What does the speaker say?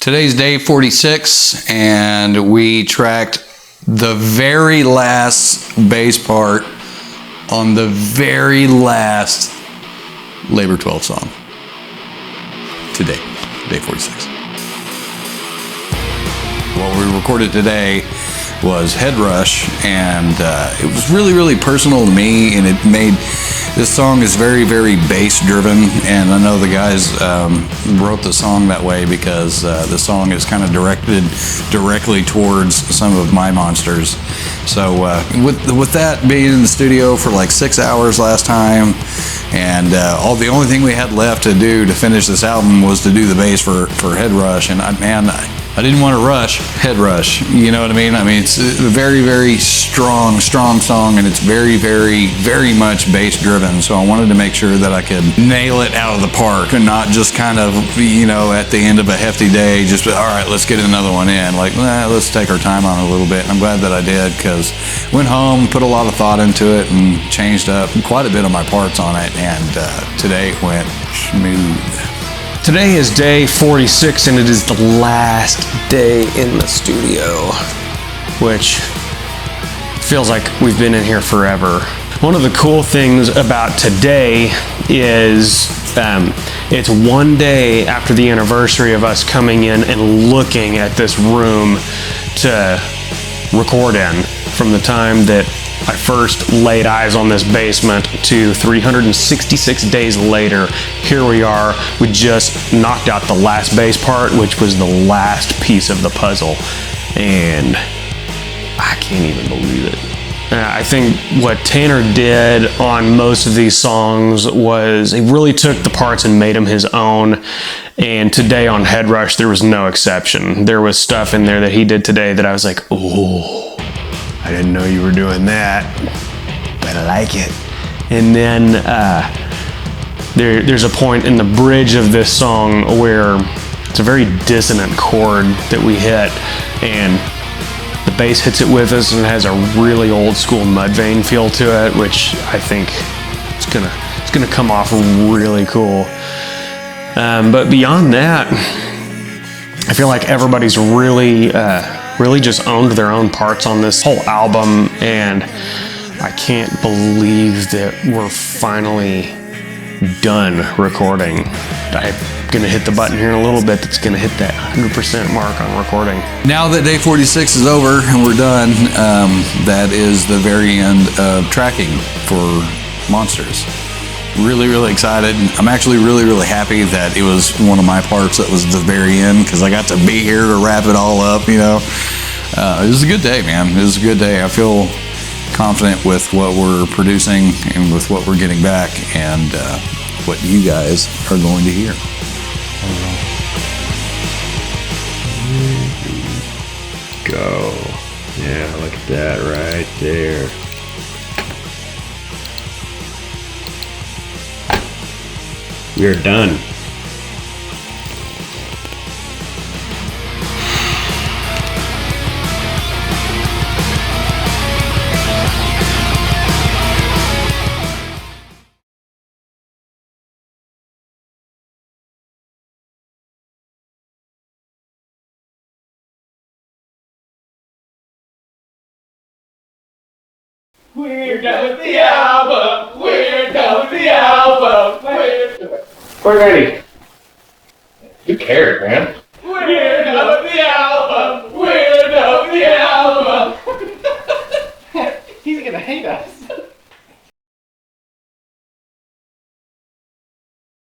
Today's day 46, and we tracked the very last bass part on the very last Labor 12 song. Today, day 46. What we recorded today was Headrush, and it was really personal to me, and it made this song is very bass driven, and I know the guys wrote the song that way because the song is kind of directed directly towards some of my monsters. So with that being in the studio for like 6 hours last time, and the only thing we had left to do to finish this album was to do the bass for Headrush, and I didn't want to rush Headrush, you know what I mean? I mean, it's a very strong song, and it's very much bass driven. So I wanted to make sure that I could nail it out of the park and not just kind of, at the end of a hefty day, just, all right, let's get another one in. Like, let's take our time on it a little bit. And I'm glad that I did, because went home, put a lot of thought into it, and changed up quite a bit of my parts on it. And today it went smooth. Today is day 46, and it is the last day in the studio, which feels like we've been in here forever. One of the cool things about today is it's one day after the anniversary of us coming in and looking at this room to record in. From the time that I first laid eyes on this basement to 366 days later, here we are. We just knocked out the last bass part, which was the last piece of the puzzle, and I can't even believe it. I think what Tanner did on most of these songs was he really took the parts and made them his own, and today on Headrush there was no exception. There was stuff in there that he did today that I was like, oh, I didn't know you were doing that, but I like it. And then there's a point in the bridge of this song where it's a very dissonant chord that we hit, and the bass hits it with us, and it has a really old school Mudvayne feel to it, which I think it's gonna come off really cool. But beyond that, I feel like everybody's really just owned their own parts on this whole album, and I can't believe that we're finally done recording. I'm gonna hit the button here in a little bit that's gonna hit that 100% mark on recording. Now that day 46 is over and we're done, that is the very end of tracking for Monsters. Really excited. I'm actually really happy that it was one of my parts that was the very end, because I got to be here to wrap it all up, It was a good day, man. It was a good day. I feel confident with what we're producing and with what we're getting back, and what you guys are going to hear. Go. Yeah, look at that right there. We are done. We're done with the album. We're done with the album. We're ready. Who cares, man? We're done with the album. We're done with the album. He's gonna hate us.